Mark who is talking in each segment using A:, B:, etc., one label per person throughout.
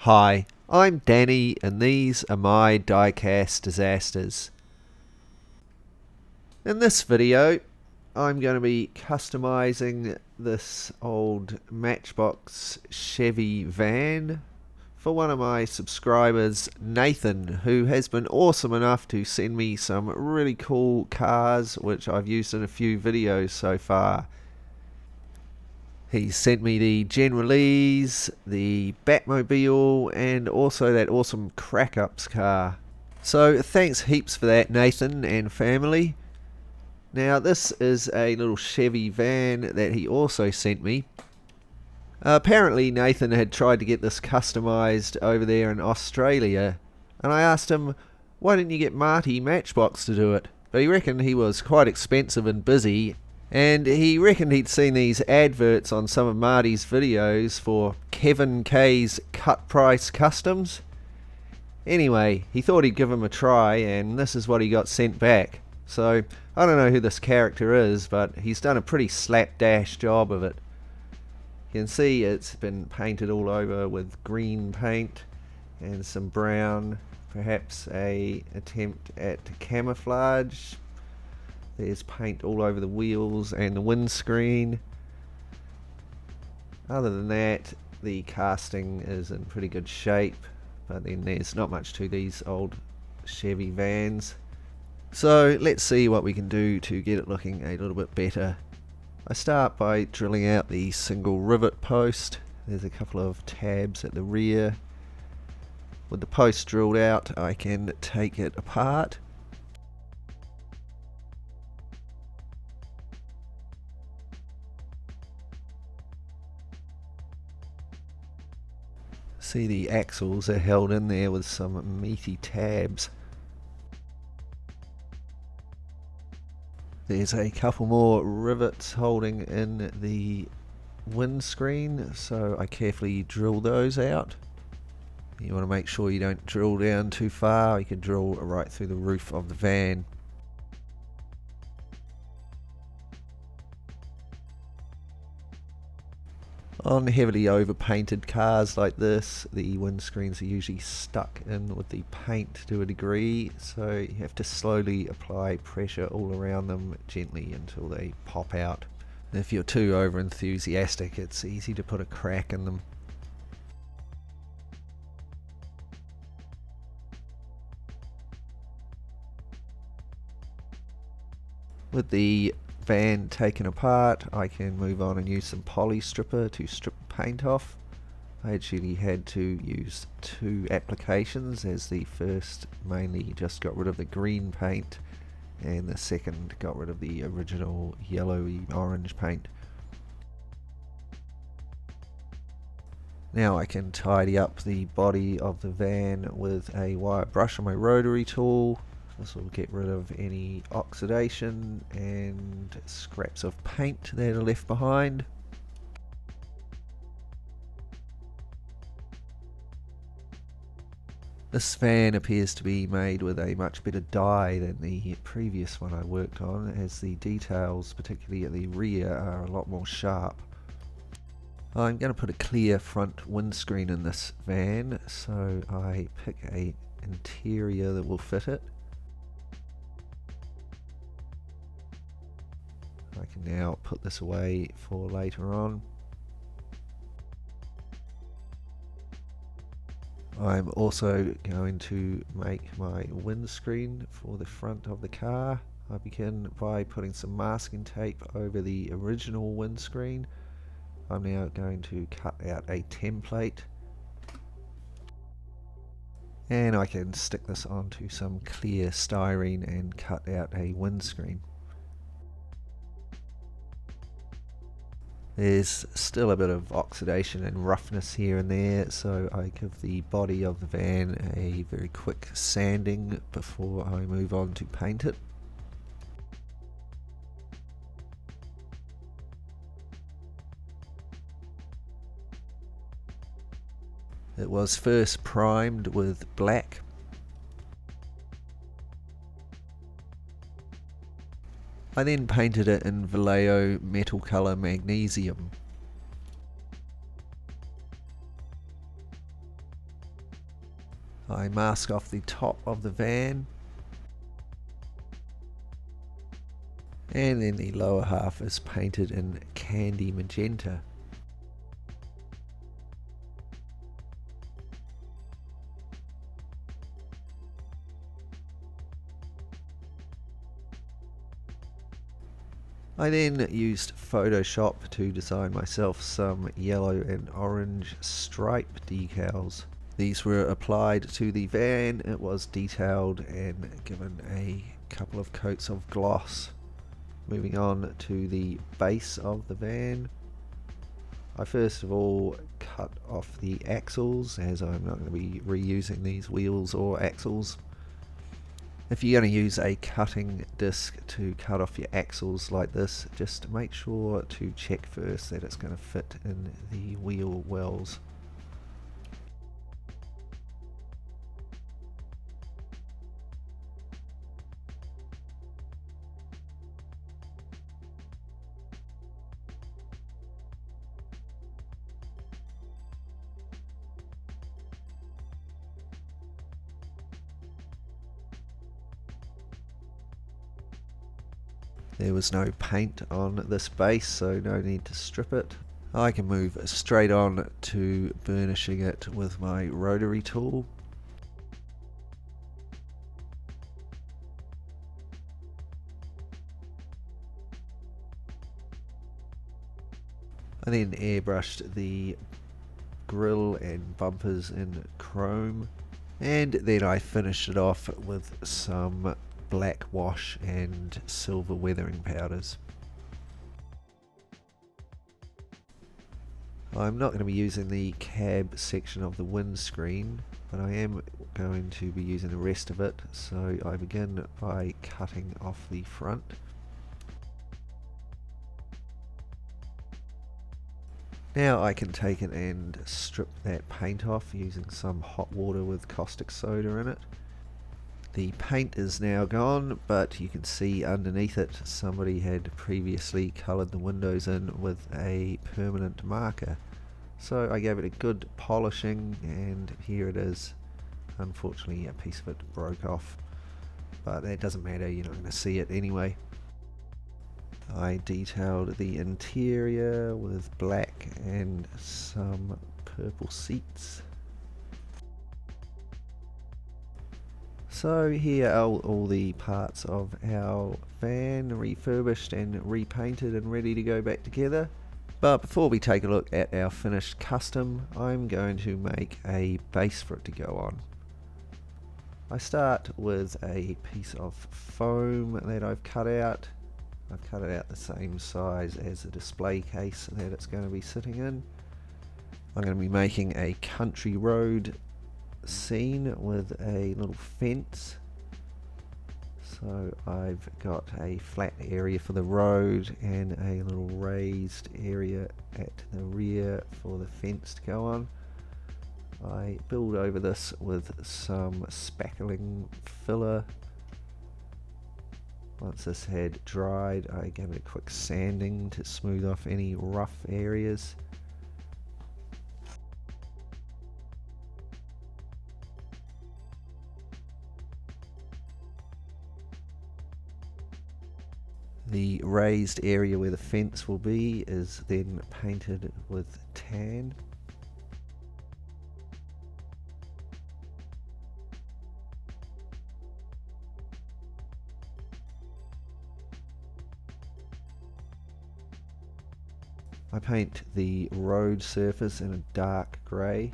A: Hi, I'm Danny and these are my Diecast Disasters. In this video I'm going to be customizing this old Matchbox Chevy van for one of my subscribers, Nathan, who has been awesome enough to send me some really cool cars which I've used in a few videos so far. He sent me the Generalese, the Batmobile, and also that awesome Crack-Ups car. So thanks heaps for that, Nathan and family. Now this is a little Chevy van that he also sent me. Apparently Nathan had tried to get this customized over there in Australia, and I asked him, why didn't you get Marty Matchbox to do it? But he reckoned he was quite expensive and busy, and he reckoned he'd seen these adverts on some of Marty's videos for Kevin K's Cut Price Customs. Anyway, he thought he'd give him a try, and this is what he got sent back. So, I don't know who this character is, but he's done a pretty slapdash job of it. You can see it's been painted all over with green paint and some brown, perhaps a attempt at camouflage. There's paint all over the wheels and the windscreen. Other than that, the casting is in pretty good shape, but then there's not much to these old Chevy vans. So let's see what we can do to get it looking a little bit better. I start by drilling out the single rivet post. There's a couple of tabs at the rear. With the post drilled out, I can take it apart. See, the axles are held in there with some meaty tabs. There's a couple more rivets holding in the windscreen, so I carefully drill those out. You want to make sure you don't drill down too far. You can drill right through the roof of the van. On heavily overpainted cars like this, the windscreens are usually stuck in with the paint to a degree, so you have to slowly apply pressure all around them gently until they pop out. If you're too over enthusiastic, it's easy to put a crack in them. With the van taken apart, I can move on and use some poly stripper to strip paint off. I actually had to use two applications, as the first mainly just got rid of the green paint and the second got rid of the original yellowy orange paint. Now I can tidy up the body of the van with a wire brush on my rotary tool. This will get rid of any oxidation and scraps of paint that are left behind. This van appears to be made with a much better dye than the previous one I worked on, as the details, particularly at the rear, are a lot more sharp. I'm going to put a clear front windscreen in this van, so I pick an interior that will fit it. I can now put this away for later on. I'm also going to make my windscreen for the front of the car. I begin by putting some masking tape over the original windscreen. I'm now going to cut out a template, and I can stick this onto some clear styrene and cut out a windscreen. There's still a bit of oxidation and roughness here and there, so I give the body of the van a very quick sanding before I move on to paint it. It was first primed with black. I then painted it in Vallejo metal colour magnesium. I mask off the top of the van, and then the lower half is painted in candy magenta. I then used Photoshop to design myself some yellow and orange stripe decals. These were applied to the van. It was detailed and given a couple of coats of gloss. Moving on to the base of the van, I first of all cut off the axles, as I'm not going to be reusing these wheels or axles. If you're going to use a cutting disc to cut off your axles like this, just make sure to check first that it's going to fit in the wheel wells. There was no paint on this base, so no need to strip it. I can move straight on to burnishing it with my rotary tool. I then airbrushed the grille and bumpers in chrome, and then I finished it off with some black wash and silver weathering powders. I'm not going to be using the cab section of the windscreen, but I am going to be using the rest of it, so I begin by cutting off the front. Now I can take it and strip that paint off using some hot water with caustic soda in it. The paint is now gone, but you can see underneath it somebody had previously coloured the windows in with a permanent marker. So I gave it a good polishing, and here it is. Unfortunately a piece of it broke off, but that doesn't matter, you're not going to see it anyway. I detailed the interior with black and some purple seats. So here are all the parts of our van refurbished and repainted and ready to go back together. But before we take a look at our finished custom, I'm going to make a base for it to go on. I start with a piece of foam that I've cut out. I've cut it out the same size as the display case that it's going to be sitting in. I'm going to be making a country road scene with a little fence. So I've got a flat area for the road and a little raised area at the rear for the fence to go on. I build over this with some spackling filler. Once this had dried, I gave it a quick sanding to smooth off any rough areas. The raised area where the fence will be is then painted with tan. I paint the road surface in a dark grey.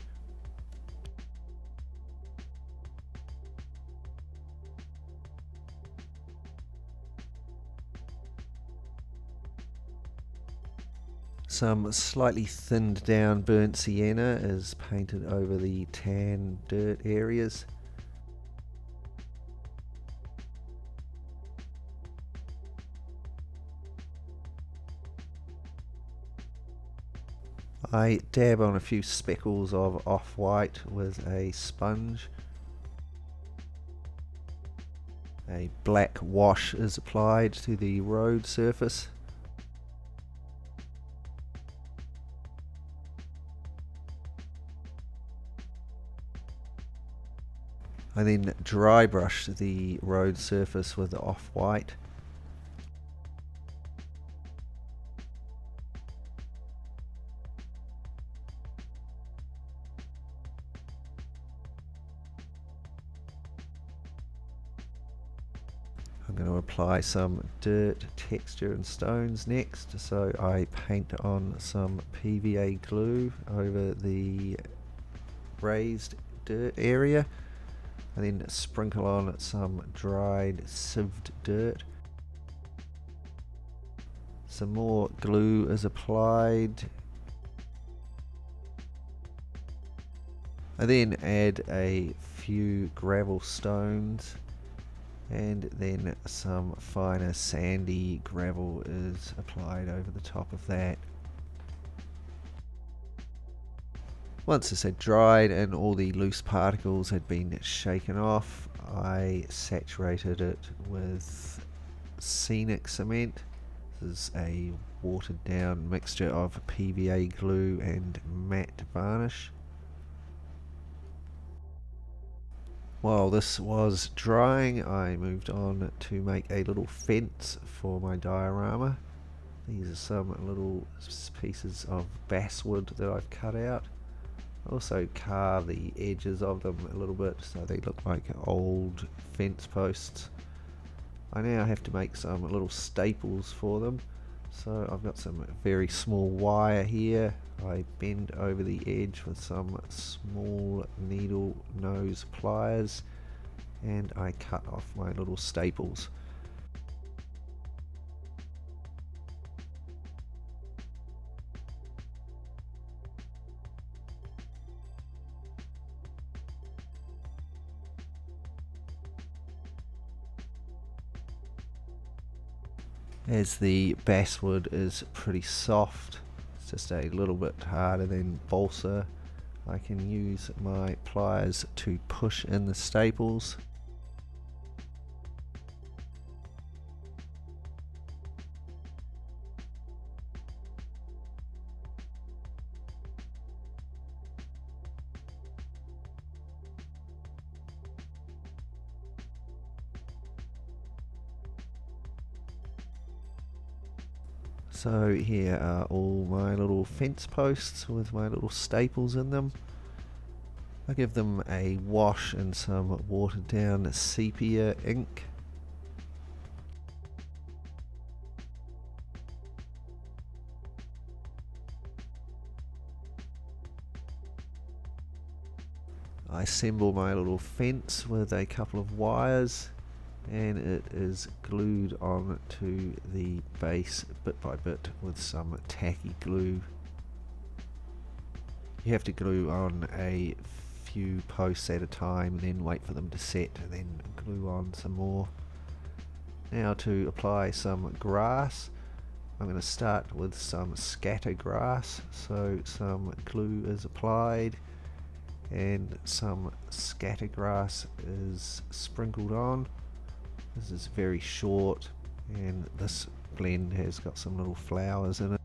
A: Some slightly thinned down burnt sienna is painted over the tan dirt areas. I dab on a few speckles of off-white with a sponge. A black wash is applied to the road surface. I then dry brush the road surface with off-white. I'm going to apply some dirt, texture and stones next, so I paint on some PVA glue over the raised dirt area. I then sprinkle on some dried sieved dirt. Some more glue is applied. I then add a few gravel stones, and then some finer sandy gravel is applied over the top of that. Once this had dried and all the loose particles had been shaken off, I saturated it with scenic cement. This is a watered down mixture of PVA glue and matte varnish. While this was drying, I moved on to make a little fence for my diorama. These are some little pieces of basswood that I've cut out. I also carve the edges of them a little bit so they look like old fence posts. I now have to make some little staples for them. So I've got some very small wire here. I bend over the edge with some small needle nose pliers and I cut off my little staples. As the basswood is pretty soft, it's just a little bit harder than balsa, I can use my pliers to push in the staples. So here are all my little fence posts with my little staples in them. I give them a wash in some watered down sepia ink. I assemble my little fence with a couple of wires, and it is glued on to the base bit by bit with some tacky glue. You have to glue on a few posts at a time, then wait for them to set, and then glue on some more. Now to apply some grass, I'm going to start with some scatter grass. So some glue is applied and some scatter grass is sprinkled on. This is very short and this blend has got some little flowers in it.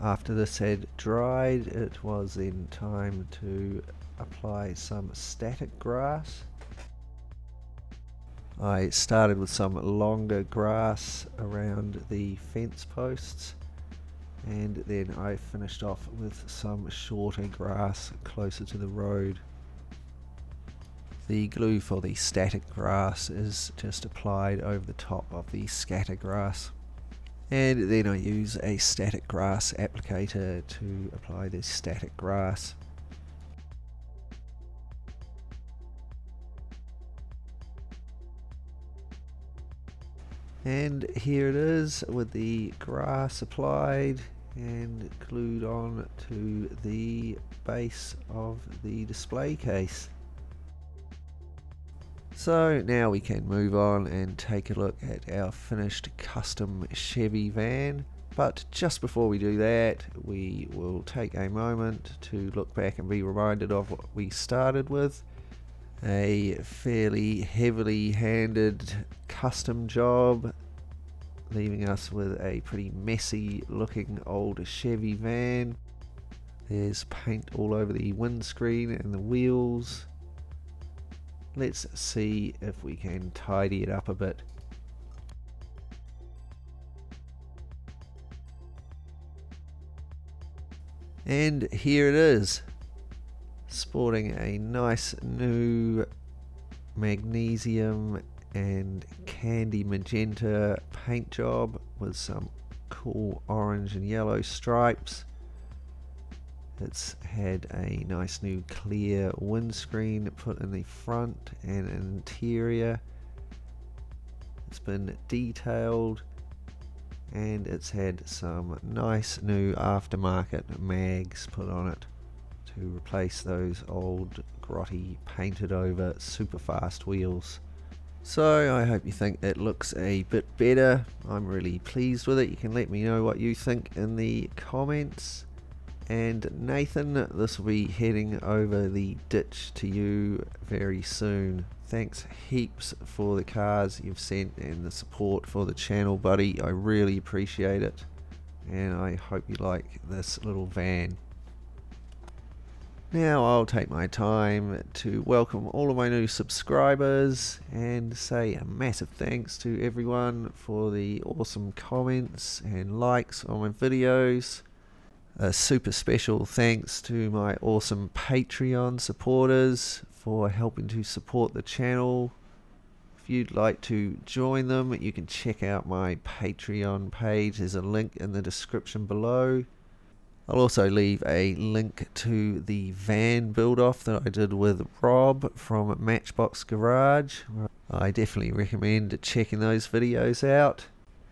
A: After this had dried, it was then time to apply some static grass. I started with some longer grass around the fence posts, and then I finished off with some shorter grass closer to the road. The glue for the static grass is just applied over the top of the scatter grass. And then I use a static grass applicator to apply this static grass. And here it is with the grass applied and glued on to the base of the display case. So now we can move on and take a look at our finished custom Chevy van. But just before we do that, we will take a moment to look back and be reminded of what we started with. A fairly heavily handed custom job, leaving us with a pretty messy looking old Chevy van. There's paint all over the windscreen and the wheels. Let's see if we can tidy it up a bit. And here it is, sporting a nice new magnesium and candy magenta paint job with some cool orange and yellow stripes. It's had a nice new clear windscreen put in the front and interior. It's been detailed, and it's had some nice new aftermarket mags put on it to replace those old grotty painted over super fast wheels. So I hope you think it looks a bit better. I'm really pleased with it. You can let me know what you think in the comments. And Nathan, this will be heading over the ditch to you very soon. Thanks heaps for the cars you've sent and the support for the channel, buddy. I really appreciate it, and I hope you like this little van. Now I'll take my time to welcome all of my new subscribers and say a massive thanks to everyone for the awesome comments and likes on my videos. A super special thanks to my awesome Patreon supporters for helping to support the channel. If you'd like to join them, you can check out my Patreon page. There's a link in the description below. I'll also leave a link to the van build off that I did with Rob from Matchbox Garage. I definitely recommend checking those videos out.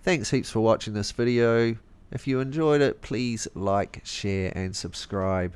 A: Thanks heaps for watching this video. If you enjoyed it, please like, share and subscribe.